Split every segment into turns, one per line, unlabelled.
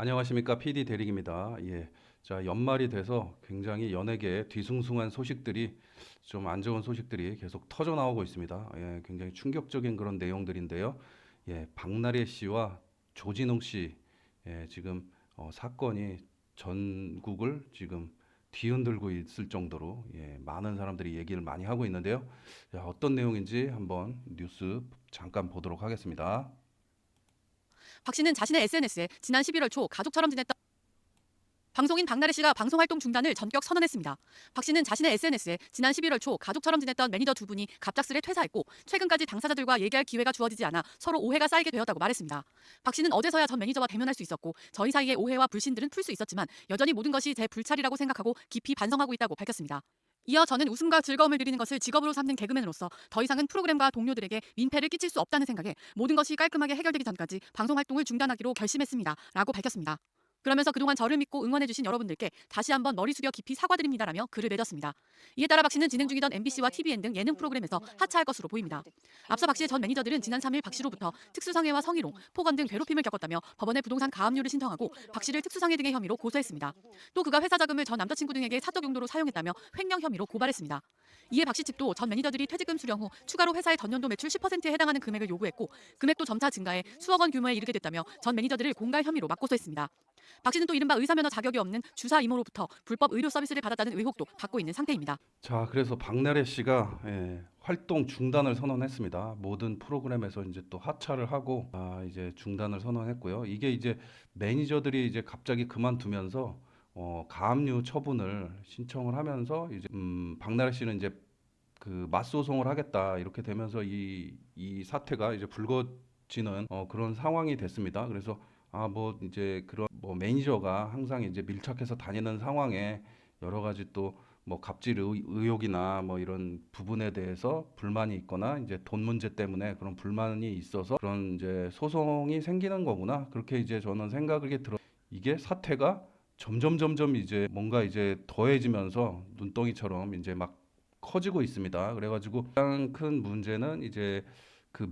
안녕하십니까. PD 대리입니다. 예. 자, 연말이 돼서 굉장히 연예계에 뒤숭숭한 소식들이 좀 안 좋은 소식들이 계속 터져 나오고 있습니다. 예, 굉장히 충격적인 그런 내용들인데요. 예, 박나래 씨와 조진웅 씨, 예, 지금 사건이 전국을 지금 뒤흔들고 있을 정도로 예, 많은 사람들이 얘기를 많이 하고 있는데요. 야, 어떤 내용인지 한번 뉴스 잠깐 보도록 하겠습니다.
박 씨는 자신의 SNS에 지난 11월 초 가족처럼 지냈던 방송인 박나래 씨가 방송 활동 중단을 전격 선언했습니다. 박 씨는 자신의 SNS에 지난 11월 초 가족처럼 지냈던 매니저 두 분이 갑작스레 퇴사했고 최근까지 당사자들과 얘기할 기회가 주어지지 않아 서로 오해가 쌓이게 되었다고 말했습니다. 박 씨는 어제서야 전 매니저와 대면할 수 있었고 저희 사이의 오해와 불신들은 풀 수 있었지만 여전히 모든 것이 제 불찰이라고 생각하고 깊이 반성하고 있다고 밝혔습니다. 이어 저는 웃음과 즐거움을 드리는 것을 직업으로 삼는 개그맨으로서 더 이상은 프로그램과 동료들에게 민폐를 끼칠 수 없다는 생각에 모든 것이 깔끔하게 해결되기 전까지 방송 활동을 중단하기로 결심했습니다. 라고 밝혔습니다. 그러면서 그동안 저를 믿고 응원해주신 여러분들께 다시 한번 머리 숙여 깊이 사과드립니다라며 글을 맺었습니다. 이에 따라 박 씨는 진행 중이던 MBC와 TVN 등 예능 프로그램에서 하차할 것으로 보입니다. 앞서 박 씨의 전 매니저들은 지난 3일 박 씨로부터 특수성애와 성희롱, 폭언 등 괴롭힘을 겪었다며 법원에 부동산 가압류를 신청하고 박 씨를 특수성애 등의 혐의로 고소했습니다. 또 그가 회사 자금을 전 남자친구 등에게 사적 용도로 사용했다며 횡령 혐의로 고발했습니다. 이에 박 씨 측도 전 매니저들이 퇴직금 수령 후 추가로 회사의 전년도 매출 10%에 해당하는 금액을 요구했고 금액도 점차 증가해 수억 원 규모에 이르게 됐다며 전 매니저들을 공갈 혐의로 맞고소했습니다. 박 씨는 또 이른바 의사면허 자격이 없는 주사 이모로부터 불법 의료 서비스를 받았다는 의혹도 받고 있는 상태입니다.
자, 그래서 박나래 씨가 예, 활동 중단을 선언했습니다. 모든 프로그램에서 이제 또 하차를 하고 이제 중단을 선언했고요. 이게 이제 매니저들이 이제 갑자기 그만두면서 가압류 처분을 신청을 하면서 이제 박나래 씨는 이제 그 맞소송을 하겠다 이렇게 되면서 이 사태가 이제 불거지는 그런 상황이 됐습니다. 그래서 뭐 이제 그런 뭐 매니저가 항상 이제 밀착해서 다니는 상황에 여러 가지 또 뭐 갑질 의혹이나 뭐 이런 부분에 대해서 불만이 있거나 이제 돈 문제 때문에 그런 불만이 있어서 그런 이제 소송이 생기는 거구나. 그렇게 이제 저는 생각이 들어. 이게 사태가 점점 이제 뭔가 이제 더해지면서 눈덩이처럼 이제 막 커지고 있습니다. 그래가지고 가장 큰 문제는 이제 그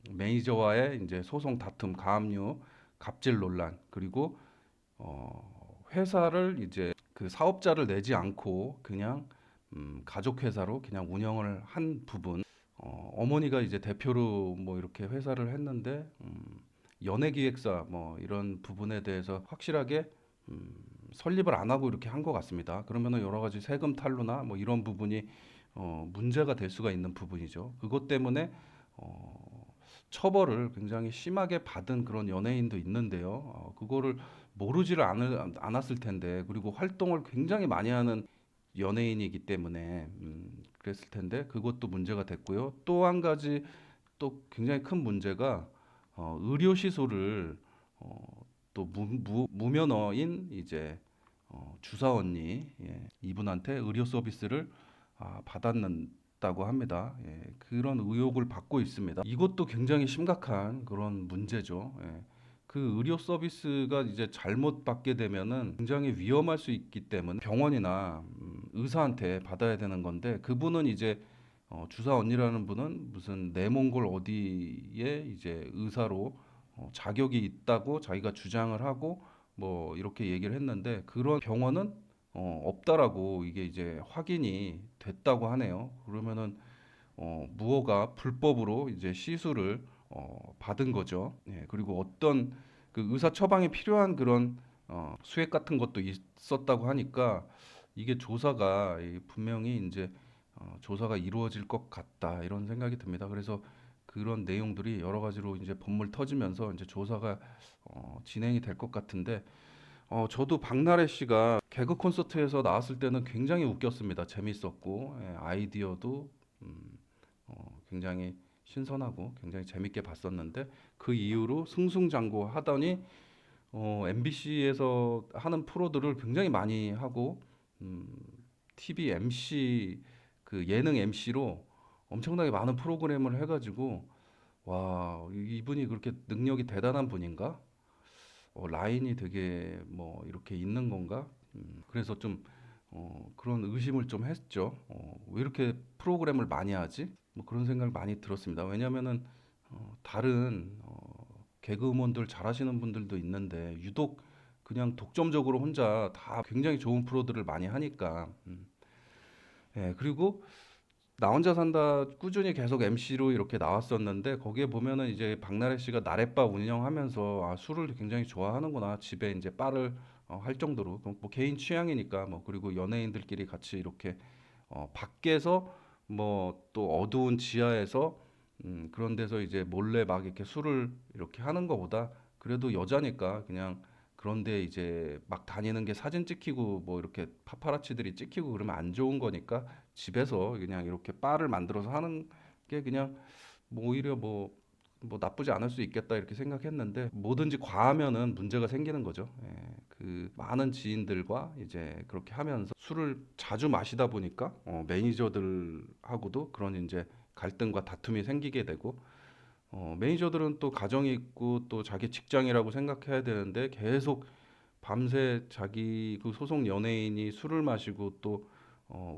매니저와의 이제 소송 다툼, 가압류, 갑질 논란, 그리고 회사를 이제 그 사업자를 내지 않고 그냥 가족 회사로 그냥 운영을 한 부분. 어머니가 이제 대표로 뭐 이렇게 회사를 했는데 연예기획사 뭐 이런 부분에 대해서 확실하게 음, 설립을 안 하고 이렇게 한 것 같습니다. 그러면은 여러 가지 세금 탈루나 뭐 이런 부분이 문제가 될 수가 있는 부분이죠. 그것 때문에 어, 처벌을 굉장히 심하게 받은 그런 연예인도 있는데요. 그거를 모르지를 않았을 텐데, 그리고 활동을 굉장히 많이 하는 연예인이기 때문에 그랬을 텐데 그것도 문제가 됐고요. 또 한 가지 또 굉장히 큰 문제가 의료 시술을 또 무면허인 이제 주사 언니, 예, 이분한테 의료 서비스를 받았다고 합니다. 예, 그런 의혹을 받고 있습니다. 이것도 굉장히 심각한 그런 문제죠. 예. 그 의료 서비스가 이제 잘못 받게 되면은 굉장히 위험할 수 있기 때문에 병원이나 의사한테 받아야 되는 건데, 그분은 이제 주사 언니라는 분은 무슨 내몽골 어디에 이제 의사로 자격이 있다고 자기가 주장을 하고 뭐 이렇게 얘기를 했는데, 그런 병원은 없다라고 이게 이제 확인이 됐다고 하네요. 그러면은 무허가 불법으로 이제 시술을 받은 거죠. 예, 그리고 어떤 그 의사 처방이 필요한 그런 수액 같은 것도 있었다고 하니까 이게 조사가 분명히 이제 조사가 이루어질 것 같다 이런 생각이 듭니다. 그래서 그런 내용들이 여러 가지로 이제 본물 터지면서 이제 조사가 진행이 될 것 같은데, 저도 박나래 씨가 개그 콘서트에서 나왔을 때는 굉장히 웃겼습니다. 재밌었고, 예, 아이디어도 굉장히 신선하고 굉장히 재밌게 봤었는데, 그 이후로 승승장구 하더니 MBC에서 하는 프로들을 굉장히 많이 하고 음, TV MC 그 예능 MC로 엄청나게 많은 프로그램을 해가지고, 와, 이분이 그렇게 능력이 대단한 분인가? 라인이 되게 뭐 이렇게 있는 건가? 그래서 좀 그런 의심을 좀 했죠. 왜 이렇게 프로그램을 많이 하지? 뭐 그런 생각을 많이 들었습니다. 왜냐면은 다른 개그우먼들 잘하시는 분들도 있는데 유독 그냥 독점적으로 혼자 다 굉장히 좋은 프로들을 많이 하니까. 예, 그리고 나 혼자 산다 꾸준히 계속 MC로 이렇게 나왔었는데 거기에 보면은 이제 박나래 씨가 나래바 운영하면서 아, 술을 굉장히 좋아하는구나. 집에 이제 바를 할 정도로 그럼 뭐 개인 취향이니까 뭐 그리고 연예인들끼리 같이 이렇게 밖에서 뭐 또 어두운 지하에서 그런 데서 이제 몰래 막 이렇게 술을 이렇게 하는 거보다 그래도 여자니까 그냥 그런데 이제 막 다니는 게 사진 찍히고 뭐 이렇게 파파라치들이 찍히고 그러면 안 좋은 거니까 집에서 그냥 이렇게 바를 만들어서 하는 게 그냥 뭐 오히려 뭐 나쁘지 않을 수 있겠다 이렇게 생각했는데 뭐든지 과하면은 문제가 생기는 거죠. 예, 그 많은 지인들과 이제 그렇게 하면서 술을 자주 마시다 보니까 매니저들하고도 그런 이제 갈등과 다툼이 생기게 되고 매니저들은 또 가정이 있고 또 자기 직장이라고 생각해야 되는데 계속 밤새 자기 그 소속 연예인이 술을 마시고 또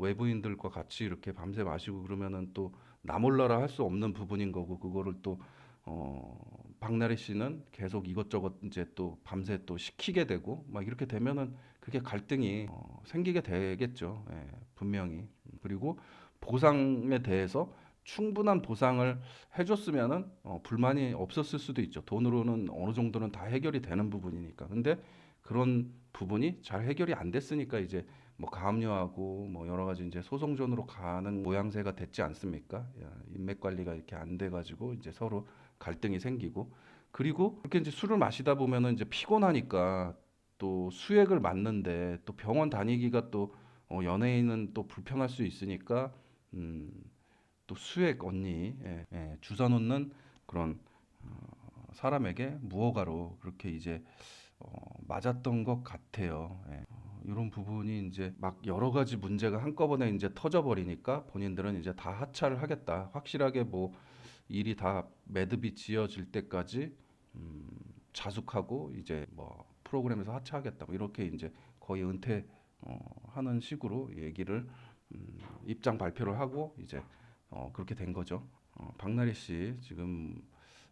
외부인들과 같이 이렇게 밤새 마시고 그러면은 또 나 몰라라 할 수 없는 부분인 거고 그거를 또 박나래 씨는 계속 이것저것 이제 또 밤새 또 시키게 되고 막 이렇게 되면은 그게 갈등이 생기게 되겠죠. 예, 분명히. 그리고 보상에 대해서 충분한 보상을 해줬으면은 불만이 없었을 수도 있죠. 돈으로는 어느 정도는 다 해결이 되는 부분이니까. 근데 그런 부분이 잘 해결이 안 됐으니까 이제 뭐 가압류하고 뭐 여러 가지 이제 소송전으로 가는 모양새가 됐지 않습니까? 야, 인맥 관리가 이렇게 안 돼가지고 이제 서로 갈등이 생기고 그리고 그렇게 이제 술을 마시다 보면은 이제 피곤하니까 또 수액을 맞는데 또 병원 다니기가 또 연예인은 또 불편할 수 있으니까 음, 또 수액 언니 주사 놓는 그런 사람에게 무허가로 그렇게 이제 맞았던 것 같아요. 예. 이런 부분이 이제 막 여러 가지 문제가 한꺼번에 이제 터져버리니까 본인들은 이제 다 하차를 하겠다. 확실하게 뭐 일이 다 매듭이 지어질 때까지 음, 자숙하고 이제 뭐 프로그램에서 하차하겠다. 뭐 이렇게 이제 거의 은퇴 하는 식으로 얘기를 입장 발표를 하고 이제 그렇게 된 거죠. 박나래 씨 지금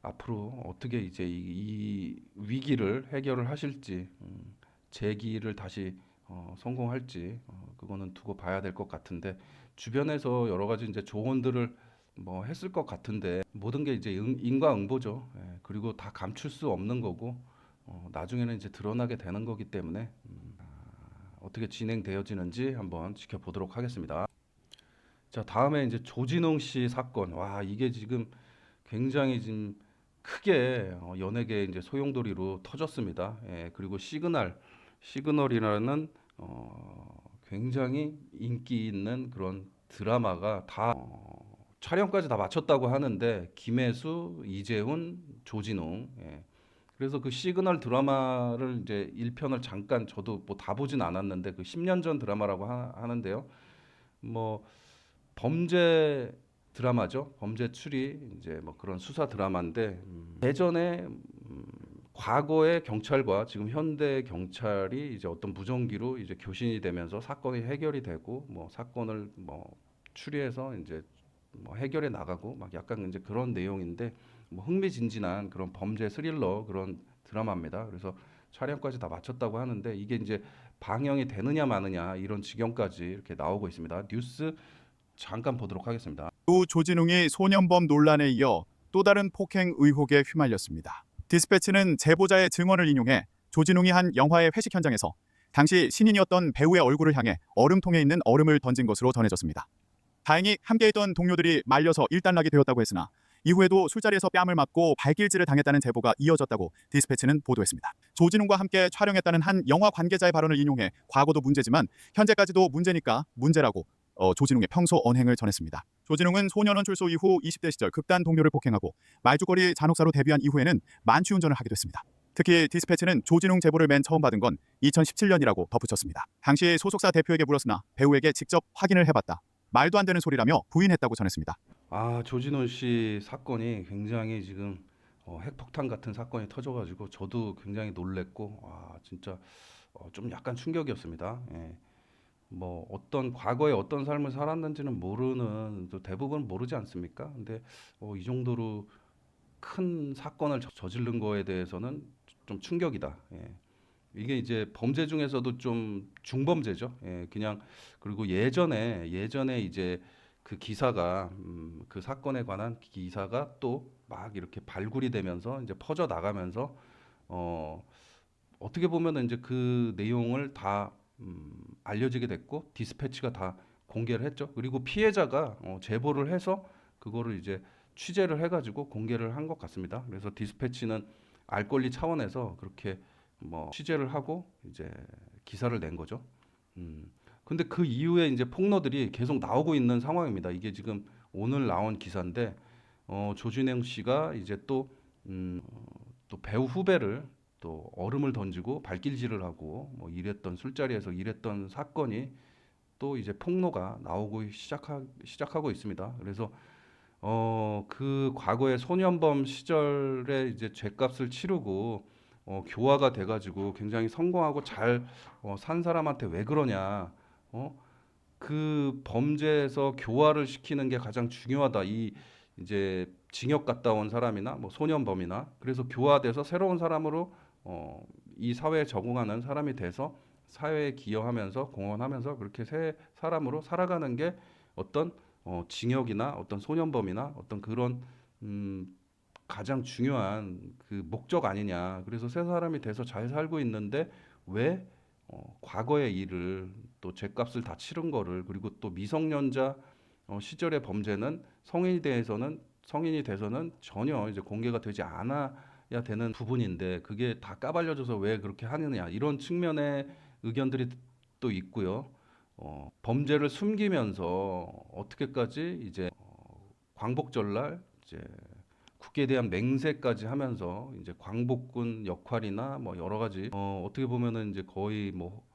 앞으로 어떻게 이제 이 위기를 해결을 하실지 재기를 다시 성공할지 그거는 두고 봐야 될 것 같은데 주변에서 여러 가지 이제 조언들을 뭐 했을 것 같은데 모든 게 이제 인과응보죠. 예, 그리고 다 감출 수 없는 거고 나중에는 이제 드러나게 되는 거기 때문에 어떻게 진행되어지는지 한번 지켜보도록 하겠습니다. 자, 다음에 이제 조진웅 씨 사건. 와, 이게 지금 굉장히 지금 크게 연예계 이제 소용돌이로 터졌습니다. 예, 그리고 시그널이라는 굉장히 인기 있는 그런 드라마가 다 촬영까지 다 마쳤다고 하는데 김혜수, 이재훈, 조진웅. 예. 그래서 그 시그널 드라마를 이제 1편을 잠깐 저도 뭐 다 보진 않았는데 그 10년 전 드라마라고 하는데요. 뭐 범죄 드라마죠. 범죄 추리 이제 뭐 그런 수사 드라마인데 예전에 과거의 경찰과 지금 현대 경찰이 이제 어떤 무전기로 이제 교신이 되면서 사건이 해결이 되고 뭐 사건을 뭐 추리해서 이제 뭐 해결해 나가고 막 약간 이제 그런 내용인데 뭐 흥미진진한 그런 범죄 스릴러 그런 드라마입니다. 그래서 촬영까지 다 마쳤다고 하는데 이게 이제 방영이 되느냐 마느냐 이런 지경까지 이렇게 나오고 있습니다. 뉴스 잠깐 보도록 하겠습니다.
또 조진웅이 소년범 논란에 이어 또 다른 폭행 의혹에 휘말렸습니다. 디스패치는 제보자의 증언을 인용해 조진웅이 한 영화의 회식 현장에서 당시 신인이었던 배우의 얼굴을 향해 얼음통에 있는 얼음을 던진 것으로 전해졌습니다. 다행히 함께했던 동료들이 말려서 일단락이 되었다고 했으나 이후에도 술자리에서 뺨을 맞고 발길질을 당했다는 제보가 이어졌다고 디스패치는 보도했습니다. 조진웅과 함께 촬영했다는 한 영화 관계자의 발언을 인용해 과거도 문제지만 현재까지도 문제니까 문제라고 조진웅의 평소 언행을 전했습니다. 조진웅은 소년원 출소 이후 20대 시절 극단 동료를 폭행하고 말죽거리 잔혹사로 데뷔한 이후에는 만취운전을 하게 됐습니다. 특히 디스패치는 조진웅 제보를 맨 처음 받은 건 2017년이라고 덧붙였습니다. 당시 소속사 대표에게 물었으나 배우에게 직접 확인을 해봤다. 말도 안 되는 소리라며 부인했다고 전했습니다.
아, 조진훈 씨 사건이 굉장히 지금 핵폭탄 같은 사건이 터져가지고 저도 굉장히 놀랬고 와 진짜 좀 약간 충격이었습니다. 예. 뭐 어떤 과거에 어떤 삶을 살았는지는 모르는 또 대부분 모르지 않습니까? 근데 이 정도로 큰 사건을 저지른 거에 대해서는 좀 충격이다. 예. 이게 이제 범죄 중에서도 좀 중범죄죠. 예, 그냥 그리고 예전에 이제 그 기사가 그 사건에 관한 기사가 또 막 이렇게 발굴이 되면서 이제 퍼져 나가면서 어, 어떻게 보면은 이제 그 내용을 다 알려지게 됐고 디스패치가 다 공개를 했죠. 그리고 피해자가 제보를 해서 그거를 이제 취재를 해가지고 공개를 한 것 같습니다. 그래서 디스패치는 알 권리 차원에서 그렇게 뭐 취재를 하고 이제 기사를 낸 거죠. 음. 근데 그 이후에 이제 폭로들이 계속 나오고 있는 상황입니다. 이게 지금 오늘 나온 기사인데 조진영 씨가 이제 또 배우 후배를 또 얼음을 던지고 발길질을 하고 뭐 이랬던 술자리에서 이랬던 사건이 또 이제 폭로가 나오고 시작하고 있습니다. 그래서 그 과거의 소년범 시절에 이제 죗값을 치르고 교화가 돼가지고 굉장히 성공하고 잘 산 사람한테 왜 그러냐? 어? 그 범죄에서 교화를 시키는 게 가장 중요하다. 이 이제 징역 갔다 온 사람이나 뭐 소년범이나 그래서 교화돼서 새로운 사람으로 어, 이 사회에 적응하는 사람이 돼서 사회에 기여하면서 공헌하면서 그렇게 새 사람으로 살아가는 게 어떤 징역이나 어떤 소년범이나 어떤 그런 음, 가장 중요한 그 목적 아니냐. 그래서 새 사람이 돼서 잘 살고 있는데 왜 과거의 일을 또 죗값을 다 치른 거를 그리고 또 미성년자 시절의 범죄는 성인이 돼서는 전혀 이제 공개가 되지 않아야 되는 부분인데 그게 다 까발려져서 왜 그렇게 하느냐 이런 측면의 의견들이 또 있고요. 범죄를 숨기면서 어떻게까지 이제 광복절날 이제 국기에 대한 맹세까지 하면서 이제 광복군 역할이나 뭐 여러 가지 어떻게 보면은 이제 거의 뭐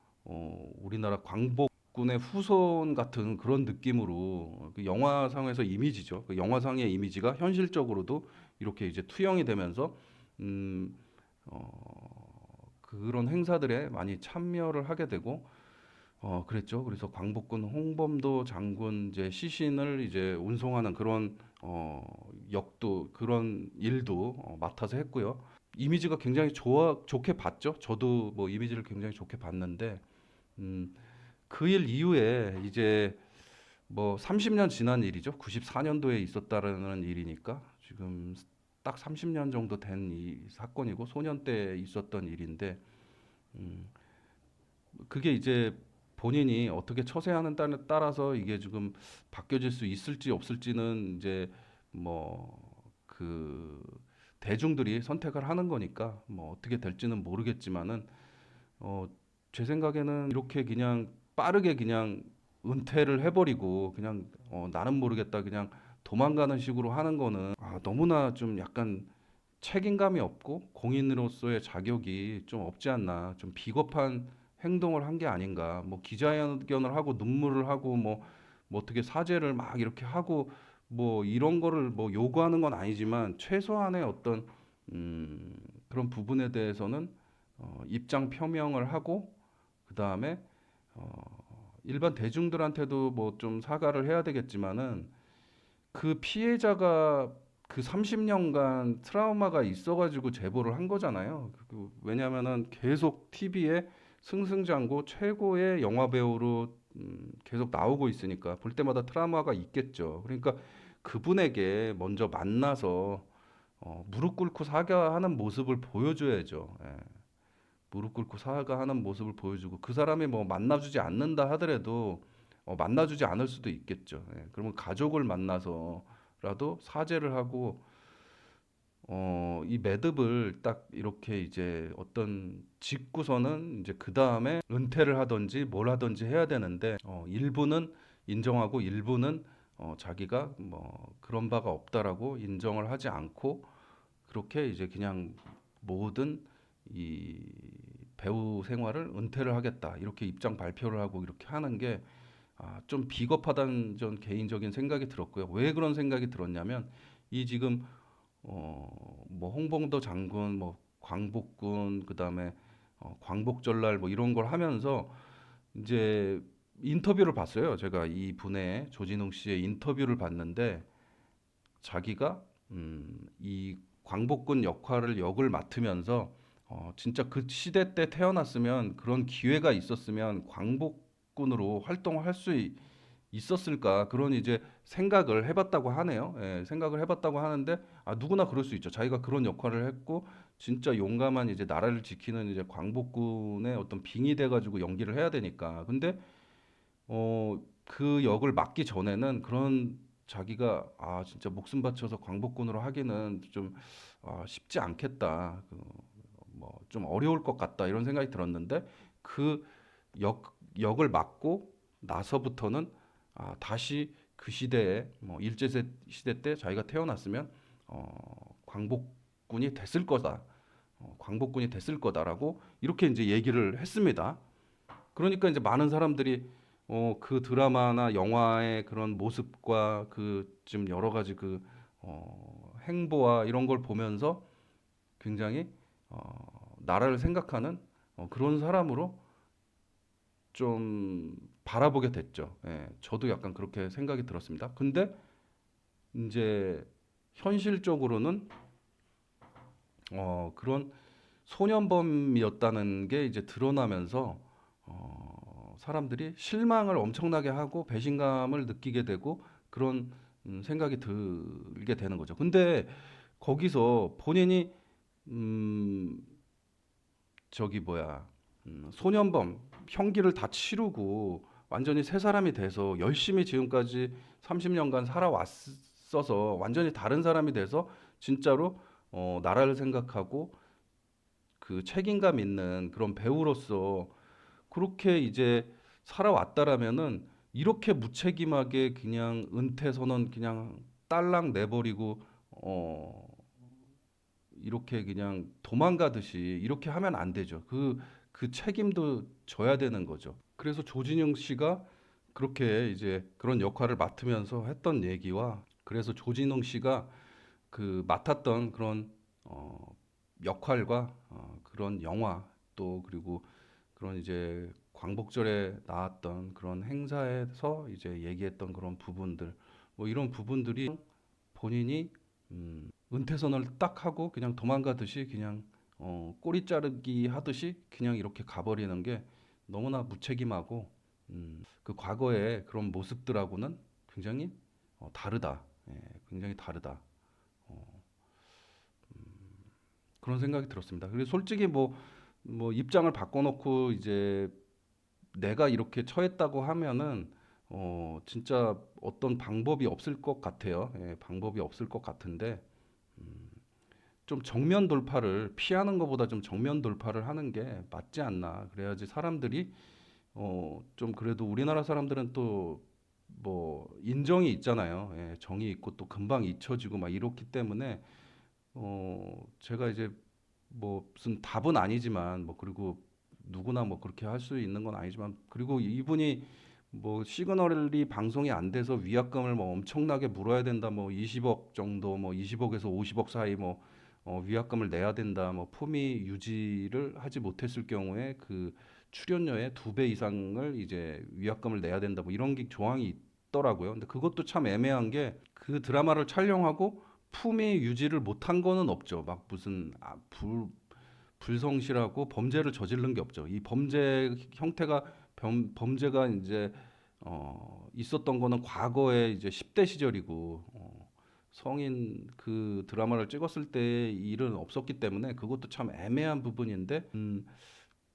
우리나라 광복군의 후손 같은 그런 느낌으로 그 영화상에서 이미지죠. 그 영화상의 이미지가 현실적으로도 이렇게 이제 투영이 되면서 음, 그런 행사들에 많이 참여를 하게 되고 그랬죠. 그래서 광복군 홍범도 장군 이제 시신을 이제 운송하는 그런 역도 그런 일도 맡아서 했고요. 이미지가 굉장히 좋게 봤죠. 저도 뭐 이미지를 굉장히 좋게 봤는데 음, 그 일 이후에 이제 뭐 30년 지난 일이죠. 94년도에 있었다라는 일이니까 지금 딱 30년 정도 된 이 사건이고 소년 때 있었던 일인데 음, 그게 이제 본인이 어떻게 처세하는 따라서 이게 지금 바뀌어질 수 있을지 없을지는 이제 뭐 그 대중들이 선택을 하는 거니까 뭐 어떻게 될지는 모르겠지만은 어 제 생각에는 이렇게 그냥 빠르게 그냥 은퇴를 해버리고 그냥 나는 모르겠다 그냥 도망가는 식으로 하는 거는 너무나 좀 약간 책임감이 없고 공인으로서의 자격이 좀 없지 않나 좀 비겁한 행동을 한 게 아닌가 뭐 기자회견을 하고 눈물을 하고 뭐 어떻게 사죄를 막 이렇게 하고 뭐 이런 거를 뭐 요구하는 건 아니지만 최소한의 어떤 음, 그런 부분에 대해서는 입장 표명을 하고 그 다음에 일반 대중들한테도 뭐 좀 사과를 해야 되겠지만은 그 피해자가 그 30년간 트라우마가 있어가지고 제보를 한 거잖아요. 왜냐면은 계속 TV에 승승장구 최고의 영화 배우로 계속 나오고 있으니까 볼 때마다 트라우마가 있겠죠. 그러니까 그분에게 먼저 만나서 무릎 꿇고 사과하는 모습을 보여줘야죠. 예. 무릎 꿇고 사과하는 모습을 보여주고 그 사람이 뭐 만나주지 않는다 하더라도 만나주지 않을 수도 있겠죠. 예. 그러면 가족을 만나서라도 사죄를 하고 이 매듭을 딱 이렇게 이제 어떤 짓고서는 이제 그 다음에 은퇴를 하든지 뭘 하든지 해야 되는데 일부는 인정하고 일부는 자기가 뭐 그런 바가 없다라고 인정을 하지 않고 그렇게 이제 그냥 모든 이 배우 생활을 은퇴를 하겠다 이렇게 입장 발표를 하고 이렇게 하는 게 좀 비겁하다는 전 개인적인 생각이 들었고요. 왜 그런 생각이 들었냐면 이 지금 뭐 홍범도 장군, 뭐 광복군, 그다음에 광복절날 뭐 이런 걸 하면서 이제 인터뷰를 봤어요. 제가 이 분의 조진웅 씨의 인터뷰를 봤는데 자기가 이 광복군 역을 맡으면서 진짜 그 시대 때 태어났으면 그런 기회가 있었으면 광복군으로 활동을 할 수 있었을까 그런 이제 생각을 해봤다고 하네요. 예, 생각을 해봤다고 하는데 누구나 그럴 수 있죠. 자기가 그런 역할을 했고 진짜 용감한 이제 나라를 지키는 이제 광복군의 어떤 빙이 돼가지고 연기를 해야 되니까. 근데 그 역을 맡기 전에는 그런 자기가 진짜 목숨 바쳐서 광복군으로 하기는 좀 쉽지 않겠다. 뭐 좀 어려울 것 같다 이런 생각이 들었는데 그 역을 맡고 나서부터는 다시 그 시대에 뭐 일제 시대 때 자기가 태어났으면 광복군이 됐을 거다. 광복군이 됐을 거다라고 이렇게 이제 얘기를 했습니다. 그러니까 이제 많은 사람들이 그 드라마나 영화의 그런 모습과 그 좀 여러 가지 그 행보와 이런 걸 보면서 굉장히 나라를 생각하는 그런 사람으로 좀 바라보게 됐죠. 예, 저도 약간 그렇게 생각이 들었습니다. 근데 이제 현실적으로는 그런 소년범이었다는 게 이제 드러나면서 사람들이 실망을 엄청나게 하고 배신감을 느끼게 되고 그런 생각이 들게 되는 거죠. 근데 거기서 본인이 음, 저기 뭐야 소년범 형기를 다 치르고 완전히 새 사람이 돼서 열심히 지금까지 30년간 살아왔어서 완전히 다른 사람이 돼서 진짜로 나라를 생각하고 그 책임감 있는 그런 배우로서 그렇게 이제 살아왔다라면은 이렇게 무책임하게 그냥 은퇴 선언 그냥 딸랑 내버리고 어 이렇게 그냥 도망가듯이 이렇게 하면 안 되죠. 그 책임도 져야 되는 거죠. 그래서 조진영 씨가 그렇게 이제 그런 역할을 맡으면서 했던 얘기와 그래서 조진웅 씨가 그 맡았던 그런 역할과 그런 영화 또 그리고 그런 이제 광복절에 나왔던 그런 행사에서 이제 얘기했던 그런 부분들 뭐 이런 부분들이 본인이 은퇴 선언을 딱 하고 그냥 도망가듯이 그냥 꼬리 자르기 하듯이 그냥 이렇게 가버리는 게 너무나 무책임하고 그 과거의 그런 모습들하고는 굉장히 다르다. 예, 굉장히 다르다. 어, 그런 생각이 들었습니다. 그리고 솔직히 뭐 입장을 바꿔놓고 이제 내가 이렇게 처했다고 하면은 진짜 어떤 방법이 없을 것 같아요. 예, 방법이 없을 것 같은데 좀 정면 돌파를 피하는 것보다 좀 정면 돌파를 하는 게 맞지 않나. 그래야지 사람들이 좀 그래도 우리나라 사람들은 또 뭐 인정이 있잖아요. 예, 정이 있고 또 금방 잊혀지고 막 이렇기 때문에 제가 이제 뭐 무슨 답은 아니지만 뭐 그리고 누구나 뭐 그렇게 할 수 있는 건 아니지만 그리고 이분이 뭐 시그널이 방송이 안 돼서 위약금을 뭐 엄청나게 물어야 된다 뭐 20억 정도 뭐 20억에서 50억 사이 뭐 위약금을 내야 된다 뭐 품위 유지를 하지 못했을 경우에 그 출연료의 2배 이상을 이제 위약금을 내야 된다 뭐 이런 게 조항이 있더라고요. 근데 그것도 참 애매한 게 그 드라마를 촬영하고 품위 유지를 못한 거는 없죠. 막 무슨 불성실하고 범죄를 저지른 게 없죠. 이 범죄 형태가 범죄가 이제 있었던 거는 과거에 이제 10대 시절이고 성인 그 드라마를 찍었을 때 일은 없었기 때문에 그것도 참 애매한 부분인데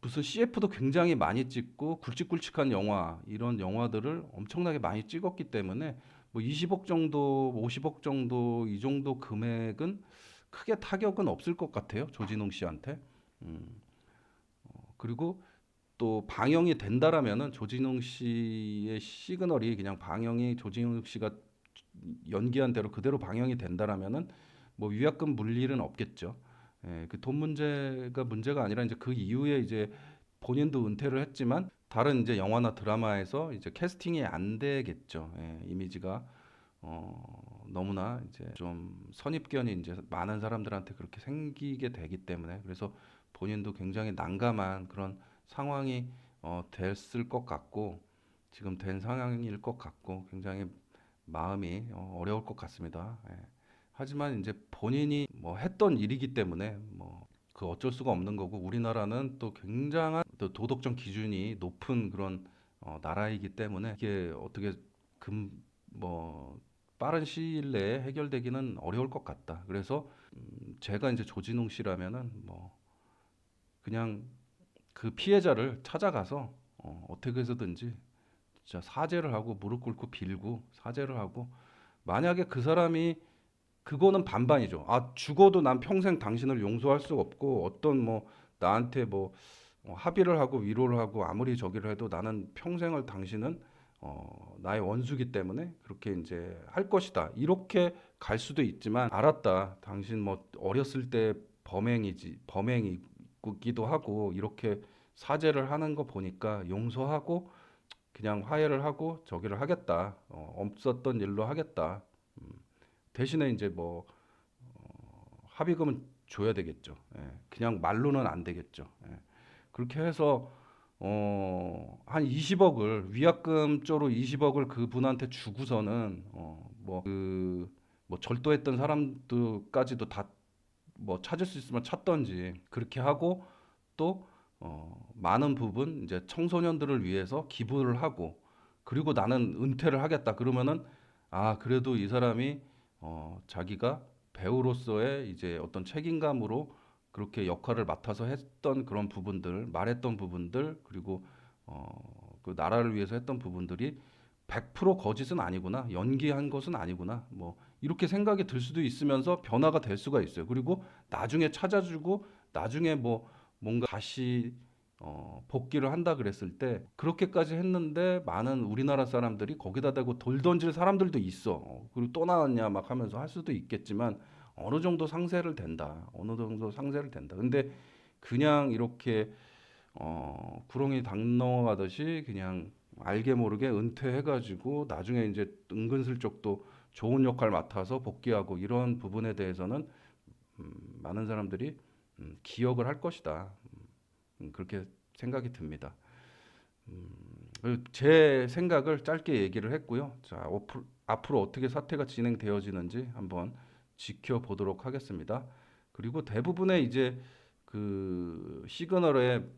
무슨 CF도 굉장히 많이 찍고 굵직굵직한 영화 이런 영화들을 엄청나게 많이 찍었기 때문에 뭐 20억 정도, 50억 정도 이 정도 금액은 크게 타격은 없을 것 같아요. 조진웅 씨한테. 음, 그리고 또 방영이 된다라면은 조진웅 씨의 시그널이 그냥 방영이 조진웅 씨가 연기한 대로 그대로 방영이 된다라면은 뭐 위약금 물 일은 없겠죠. 예, 그 돈 문제가 아니라 이제 그 이후에 이제 본인도 은퇴를 했지만 다른 이제 영화나 드라마에서 이제 캐스팅이 안 되겠죠. 예, 이미지가 너무나 이제 좀 선입견이 이제 많은 사람들한테 그렇게 생기게 되기 때문에 그래서 본인도 굉장히 난감한 그런 상황이 됐을 것 같고 지금 된 상황일 것 같고 굉장히 마음이 어려울 것 같습니다. 예. 하지만 이제 본인이 뭐 했던 일이기 때문에 뭐 그 어쩔 수가 없는 거고 우리나라는 또 굉장한 또 도덕적 기준이 높은 그런 나라이기 때문에 이게 어떻게 금 뭐 빠른 시일 내에 해결되기는 어려울 것 같다. 그래서 제가 이제 조진웅 씨라면은 뭐 그냥 그 피해자를 찾아가서 어떻게 해서든지 진짜 사죄를 하고 무릎 꿇고 빌고 사죄를 하고 만약에 그 사람이 그거는 반반이죠. 아, 죽어도 난 평생 당신을 용서할 수 없고 어떤 뭐 나한테 뭐 합의를 하고 위로를 하고 아무리 저기를 해도 나는 평생을 당신은 나의 원수기 때문에 그렇게 이제 할 것이다. 이렇게 갈 수도 있지만 알았다. 당신 뭐 어렸을 때 범행이기도 하고 이렇게 사죄를 하는 거 보니까 용서하고 그냥 화해를 하고 저기를 하겠다. 없었던 일로 하겠다. 대신에 이제 뭐 합의금은 줘야 되겠죠. 예. 그냥 말로는 안 되겠죠. 예. 그렇게 해서 한 20억을 위약금 쪽으로 20억을 그분한테 주고서는 뭐 절도했던 사람들까지도 다 뭐 찾을 수 있으면 찾던지 그렇게 하고 또 많은 부분 이제 청소년들을 위해서 기부를 하고 그리고 나는 은퇴를 하겠다 그러면은 아 그래도 이 사람이 자기가 배우로서의 이제 어떤 책임감으로 그렇게 역할을 맡아서 했던 그런 부분들 말했던 부분들 그리고 그 나라를 위해서 했던 부분들이 100% 거짓은 아니구나 연기한 것은 아니구나 뭐 이렇게 생각이 들 수도 있으면서 변화가 될 수가 있어요. 그리고 나중에 찾아주고 나중에 뭐 뭔가 다시 복귀를 한다 그랬을 때 그렇게까지 했는데 많은 우리나라 사람들이 거기다 대고 돌 던질 사람들도 있어. 그리고 또 나왔냐 막 하면서 할 수도 있겠지만 어느 정도 상쇄를 된다. 어느 정도 상쇄를 된다. 근데 그냥 이렇게 구렁이 닭 넘어가듯이 그냥 알게 모르게 은퇴해가지고 나중에 이제 은근슬쩍 또 좋은 역할 맡아서 복귀하고 이런 부분에 대해서는 많은 사람들이 기억을 할 것이다. 그렇게 생각이 듭니다. 제 생각을 짧게 얘기를 했고요. 자, 앞으로 어떻게 사태가 진행되어지는지 한번 지켜보도록 하겠습니다. 그리고 대부분의 이제 그 시그널을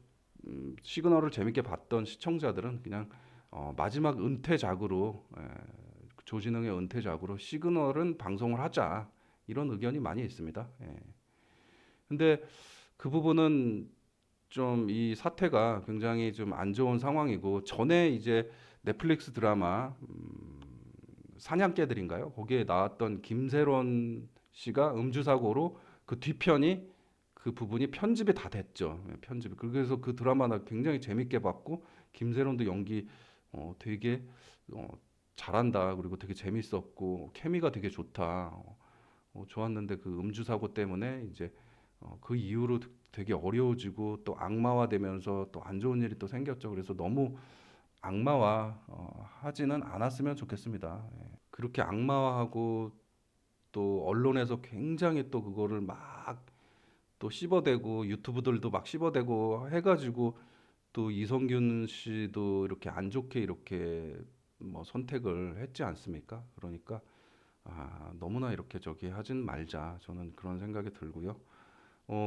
재밌게 봤던 시청자들은 그냥 마지막 은퇴작으로 조진웅의 은퇴작으로 시그널은 방송을 하자 이런 의견이 많이 있습니다. 예. 근데 그 부분은 좀 이 사태가 굉장히 좀 안 좋은 상황이고 전에 이제 넷플릭스 드라마 사냥개들인가요? 거기에 나왔던 김세론 씨가 음주 사고로 그 뒤편이 그 부분이 편집이 다 됐죠. 예, 편집이. 그래서 그 드라마 나 굉장히 재밌게 봤고 김세론도 연기 되게 어, 잘한다. 그리고 되게 재밌었고 케미가 되게 좋다. 좋았는데 그 음주 사고 때문에 이제 그 이후로 되게 어려워지고 또 악마화되면서 또 안 좋은 일이 또 생겼죠. 그래서 너무 악마화 하지는 않았으면 좋겠습니다. 예. 그렇게 악마화하고 또 언론에서 굉장히 또 그거를 막 또 씹어대고 유튜브들도 막 씹어대고 해가지고 또 이성균 씨도 이렇게 안 좋게 이렇게 뭐 선택을 했지 않습니까? 그러니까 너무나 이렇게 저기 하진 말자. 저는 그런 생각이 들고요.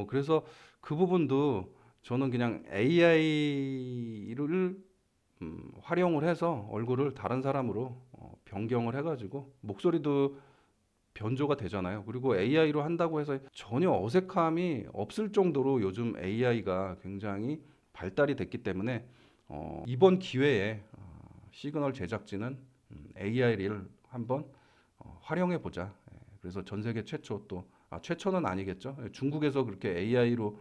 그래서 그 부분도 저는 그냥 AI를 활용을 해서 얼굴을 다른 사람으로 변경을 해가지고 목소리도 변조가 되잖아요. 그리고 AI로 한다고 해서 전혀 어색함이 없을 정도로 요즘 AI가 굉장히 발달이 됐기 때문에 이번 기회에 시그널 제작진은 AI를 한번 활용해 보자. 예, 그래서 전 세계 최초 또 최초는 아니겠죠. 예, 중국에서 그렇게 AI로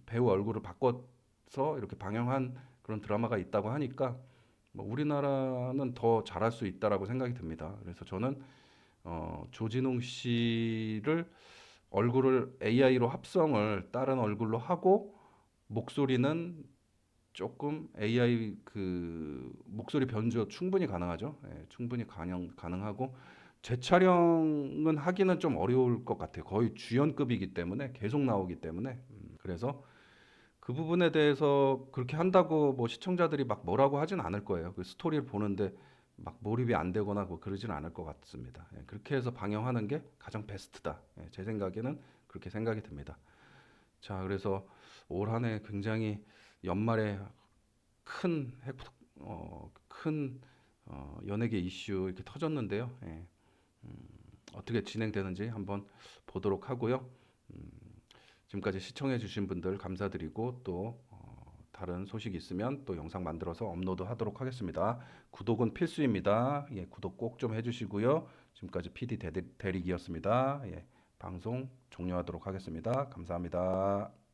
배우 얼굴을 바꿔서 이렇게 방영한 그런 드라마가 있다고 하니까 뭐 우리나라는 더 잘할 수 있다라고 생각이 듭니다. 그래서 저는 조진웅 씨를 얼굴을 AI로 합성을 다른 얼굴로 하고 목소리는 조금 AI 그 목소리 변조 충분히 가능하죠. 예, 충분히 가능하고 재촬영은 하기는 좀 어려울 것 같아요. 거의 주연급이기 때문에 계속 나오기 때문에 그래서 그 부분에 대해서 그렇게 한다고 뭐 시청자들이 막 뭐라고 하진 않을 거예요. 그 스토리를 보는데 막 몰입이 안 되거나 뭐 그러지는 않을 것 같습니다. 예, 그렇게 해서 방영하는 게 가장 베스트다. 예, 제 생각에는 그렇게 생각이 듭니다. 자, 그래서 올 한 해 굉장히 연말에 큰 큰 연예계 이슈 이렇게 터졌는데요. 예, 어떻게 진행되는지 한번 보도록 하고요. 음, 지금까지 시청해 주신 분들 감사드리고 또 다른 소식이 있으면 또 영상 만들어서 업로드 하도록 하겠습니다. 구독은 필수입니다. 예, 구독 꼭 좀 해주시고요. 지금까지 PD 대리기였습니다. 예, 방송 종료하도록 하겠습니다. 감사합니다.